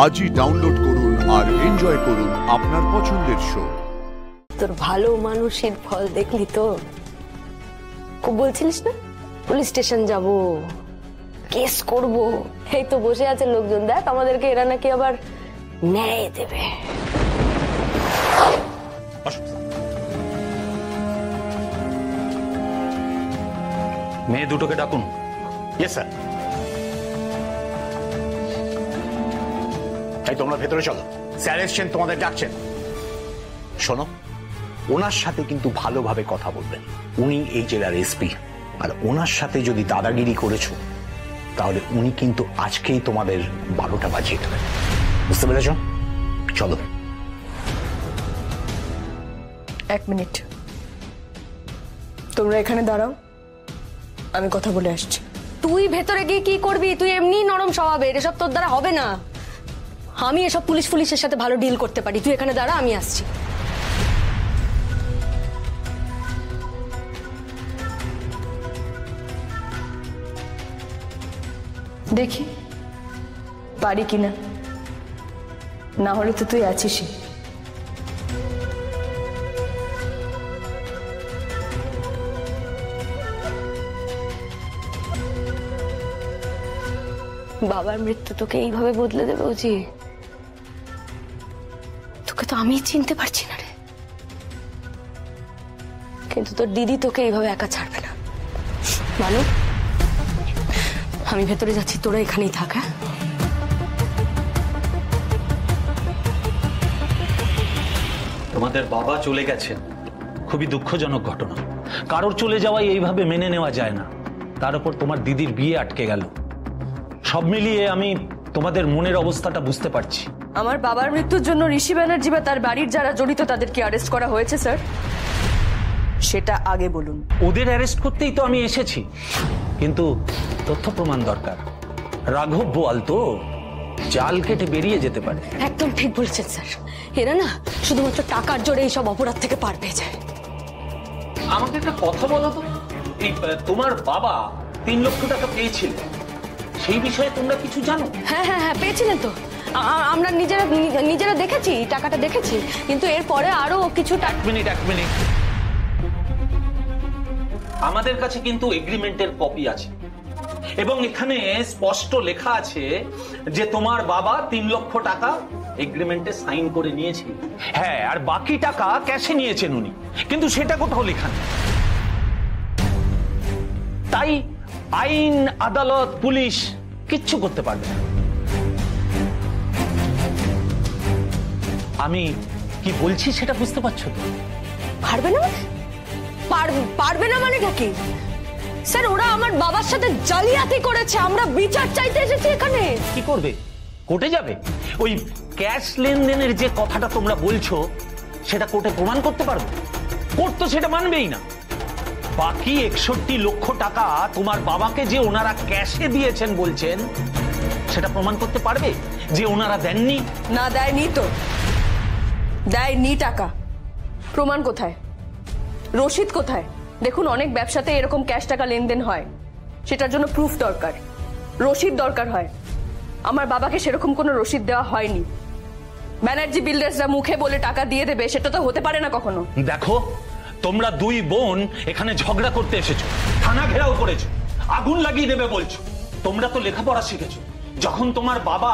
আজই ডাউনলোড করুন আর এনজয় করুন আপনার পছন্দের শো। তোর ভালো মানুষের ফল দেখলি তো? খুব বলছিলিস না পুলিশ স্টেশন যাব, কেস করব, এই তো বসে আছে লোকজন, দেখ আমাদেরকে এরা নাকি আবার ন্যায় দেবে। মেয়ে দুটোকে ডাকুন। Yes sir. তাই তোমরা ভেতরে চলো, স্যার এসছেন, তোমাদের ডাকছেন। শোনো, ওনার সাথে কিন্তু ভালোভাবে কথা বলবেন। উনি এই জেলার এসপি, আর ওনার সাথে যদি দাদাগিরি করেছো তাহলে উনি কিন্তু আজকেই তোমাদের 12টা বাজিয়ে দেবেন, বুঝতে পেরেছ? চলো। 1 মিনিট, তোমরা এখানে দাঁড়াও, আমি কথা বলে আসছি। তুই ভেতরে গিয়ে কি করবি? তুই এমনি নরম স্বভাবের, এসব তোর দ্বারা হবে না। আমি এসব পুলিশের সাথে ভালো ডিল করতে পারি। তুই এখানে দাঁড়া, আমি আসছি। দেখি পারি কিনা, না হলে তো তুই আছিসই। বাবার মৃত্যু তোকে এইভাবে বদলে দেবে বুঝি? তোকে তো আমি চিনতে পারছি না রে, কিন্তু তোর দিদি তোকে এইভাবে একা ছাড়বে না। ভালো, আমি ভেতরে যাচ্ছি, তোরা এখানেই থাক। হ্যাঁ, তোমাদের বাবা চলে গেছেন, খুবই দুঃখজনক ঘটনা। কারোর চলে যাওয়াই এইভাবে মেনে নেওয়া যায় না, তার উপর তোমার দিদির বিয়ে আটকে গেল। সব মিলিয়ে আমি তোমাদের মনের অবস্থাটা বুঝতে পারছি। আমার বাবার মৃত্যুর জন্য ঋষি ব্যানার্জি বা তার বাড়ির যারা জড়িত তাদেরকে অ্যারেস্ট করা হয়েছে স্যার, সেটা আগে বলুন। ওদের অ্যারেস্ট করতেই তো আমি এসেছি, কিন্তু তথ্য প্রমাণ দরকার। রাঘব বোয়াল তো জাল কেটে বেরিয়ে যেতে পারে। একদম ঠিক বলছেন স্যার, এরা না শুধুমাত্র টাকার জোরে এইসব অপরাধ থেকে পার পেয়ে যায়। আমাকে একটা কথা বলো তো, এই তোমার বাবা 3 লক্ষ টাকা পেয়েছিল, সেই বিষয়ে তোমরা কিছু জানো? হ্যাঁ হ্যাঁ হ্যাঁ, পেয়েছিলেন তো। আমরা নিজেরা দেখেছি, টাকাটা দেখেছি, কিন্তু এরপরে আরো কিছু এক মিনিট, আমাদের কাছে কিন্তু এগ্রিমেন্টের কপি আছে, এবং এখানে স্পষ্ট লেখা আছে যে তোমার বাবা 3 লক্ষ টাকা এগ্রিমেন্টে সাইন করে নিয়েছে। হ্যাঁ, আর বাকি টাকা ক্যাশে নিয়েছেন উনি, কিন্তু সেটা কোথাও লেখা নেই। তাই আইন, আদালত, পুলিশ কিচ্ছু করতে পারবে না। আমি কি বলছি সেটা বুঝতে পারছো তো? পারবে না মানে? পারবে না মানেটা কি স্যার? ওরা আমার বাবার সাথে জালিয়াতি করেছে, আমরা বিচার চাইতে এসেছি এখানে। কি করবে? কোর্টে যাবে? ওই ক্যাশ লেনদেনের যে কথাটা তোমরা বলছো সেটা কোর্টে প্রমাণ করতে পারবে? কোর্ট তো সেটা মানবেই না। বাকি 61 লক্ষ টাকা তোমার বাবাকে যে ওনারা ক্যাশে দিয়েছেন বলছেন, সেটা প্রমাণ করতে পারবে যে ওনারা দেননি? না, দেয়নি তো, দেয়নি টাকা। প্রমাণ কোথায়? রসিদ কোথায়? দেখুন, অনেক ব্যবসাতে এরকম ক্যাশ টাকা লেনদেন হয়, সেটার জন্য প্রুফ দরকার, রসিদ দরকার হয়। আমার বাবাকে সেরকম কোনো রসিদ দেওয়া হয়নি। ব্যানার্জি বিল্ডার্সরা মুখে বলে টাকা দিয়ে দেবে, সেটা তো হতে পারে না কখনো। দেখো, তোমরা 2 বোন এখানে ঝগড়া করতে এসেছো, থানা ঘেরাও করেছো, আগুন লাগিয়ে দেবে বলছো। তোমরা তো লেখাপড়া শিখেছো। যখন তোমার বাবা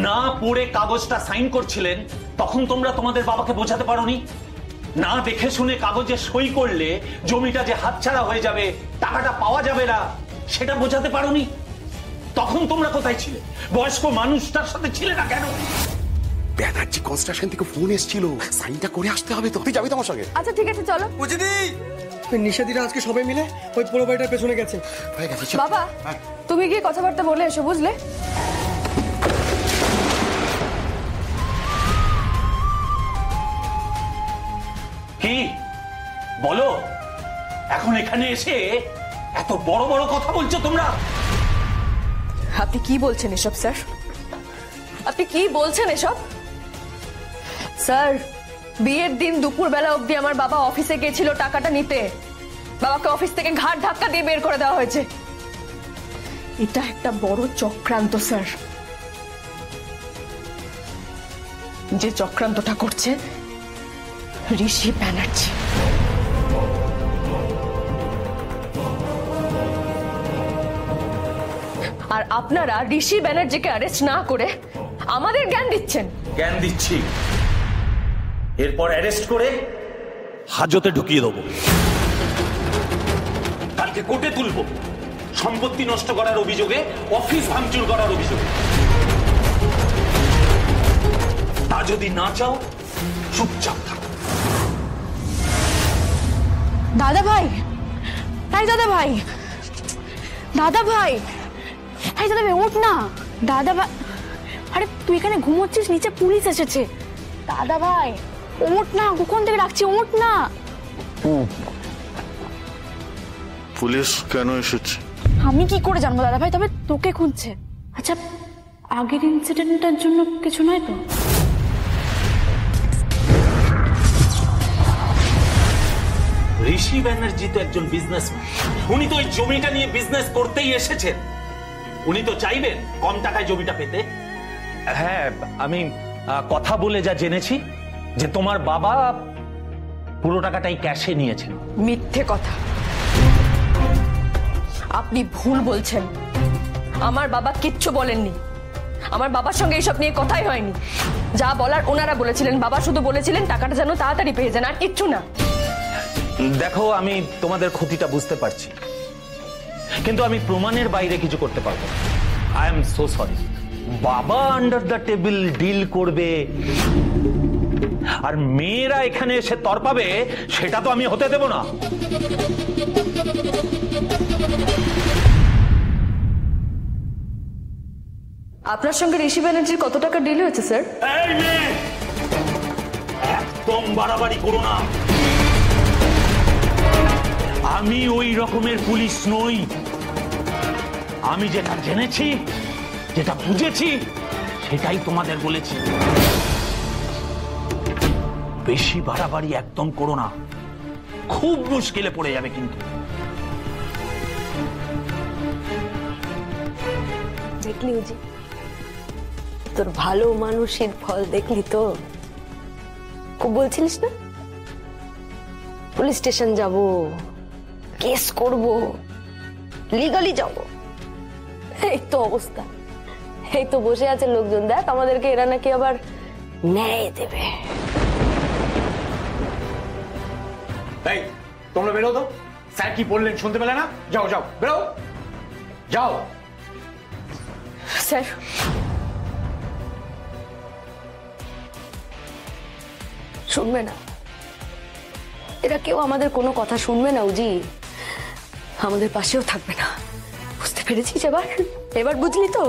না পড়ে কাগজটা সাইন করছিলেন, তখন তোমরা তোমাদের বাবাকে বোঝাতে পারোনি? না দেখে শুনে কাগজে সই করলে জমিটা যে হাতছাড়া হয়ে যাবে, টাকাটা পাওয়া যাবে না, সেটা বোঝাতে পারোনি? তখন তোমরা কোথায় ছিলে? বয়স্ক মানুষটার সাথে ছিলে না কেন? ব্যানার্জি কনস্ট্রাকশন থেকে ফোন এসেছিল, সাইনটা করে আসতে হবে তো। তুই যাবি তো আমার সঙ্গে? আচ্ছা ঠিক আছে, চলো। বুঝিদি নিষেধিরা আজকে সবাই মিলে ওই পুরো বাড়িটার পেছনে গেছে। হয়ে গেছে। বাবা, তুমি গিয়ে কথাবার্তা বলে এসো, বুঝলে? কি বলো? এখন এখানে এসে এত বড় বড় কথা বলছো তোমরা? আপনি কি বলছেন এসব স্যার? আপনি কি বলছেন এসব? স্যার, বিয়ের দিন দুপুরবেলা অবধি আমার বাবা অফিসে গেছিল টাকাটা নিতে। বাবাকে অফিস থেকে ঘাট ধাক্কা দিয়ে বের করে দেওয়া হয়েছে। এটা একটা বড় চক্রান্ত স্যার। যে চক্রান্তটা করছে ঋষি ব্যানার্জি। আর আপনারা ঋষি ব্যানার্জিকে অ্যারেস্ট না করে আমাদের জ্ঞান দিচ্ছেন। জ্ঞান দিচ্ছি, এরপর অ্যারেস্ট করে হাজতে ঢুকিয়ে দেবো, কালকে কোর্টে তুলবো সম্পত্তি নষ্ট করার অভিযোগে, অফিস ভাঙচুর করার অভিযোগে। তা যদি না চাও চুপচাপ থাকো। দাদা ভাই, তাই দাদা ভাই, দাদা ভাই, এই দাদা ভাই ওঠ না। দাদা ভাই, আরে তুই এখানে ঘুমোচ্ছিস, নিচে পুলিশ এসেছে। দাদা ভাই ওঠ না, কখন থেকে ডাকছি, ওঠ না। পুলিশ কেন এসেছে? আমি কি করে জানবো দাদা ভাই, তবে তোকে খুঁজছে। আচ্ছা আগের ইনসিডেন্টটার জন্য কিছু নয় তো? ঋষি ব্যানার্জি তো একজন বিজনেসম্যান, উনি তো ওই জমিটা নিয়ে বিজনেস করতেই এসেছেন। উনি তো চাইবেন কম টাকায় জমিটা পেতে। হ্যাঁ, আমি কথা বলে যা জেনেছি যে তোমার বাবা পুরো টাকাটাই ক্যাশে নিয়েছেন। মিথ্যে কথা, আপনি ভুল বলছেন। আমার বাবা কিচ্ছু বলেননি, আমার বাবার সঙ্গে এইসব নিয়ে কথাই হয়নি। যা বলার ওনারা বলেছিলেন, বাবা শুধু বলেছিলেন টাকাটা যেন তাড়াতাড়ি পেয়ে যান, আর কিচ্ছু না। দেখো, আমি তোমাদের ক্ষতিটা বুঝতে পারছি, কিন্তু আমি প্রমাণের বাইরে কিছু করতে পারবো না। I am so sorry. বাবা আন্ডার দ্য টেবিল ডিল করবে আর মেয়েরা এখানে এসে তরপাবে, সেটা তো আমি হতে দেব না। আপনার সঙ্গে ঋষি ব্যানার্জির কত টাকা ডিল হয়েছে স্যার? এই মেয়ে, একদম বাড়াবাড়ি করো না। আমি ওই রকমের পুলিশ নই। আমি যেটা জেনেছি, যেটা বুঝেছি, সেটাই তোমাদের বলেছি। বেশি বাড়াবাড়ি একদম করো না, খুব মুশকিলে পড়ে যাবে কিন্তু। দেখলি উজি, তোর ভালো মানুষের ফল দেখলি তো? খুব বলছিলিস না পুলিশ স্টেশন যাব, কেস করব, লিগালি যাব। এই তো অবস্থা, এই তো বসে আছে লোকজন, দেখ আমাদেরকে এরা নাকি আবার ন্যায় দেবে। এই তোমরা বেরো তো, স্যার কি বললেন শুনতে পেলে না? যাও যাও বেরো, যাও। স্যার, শুনবে না এরা, কেউ আমাদের কোনো কথা শুনবে না উজি, আমাদের পাশেও থাকবে না। বুঝতে পেরেছিস এবার? এবার বুঝলি তো?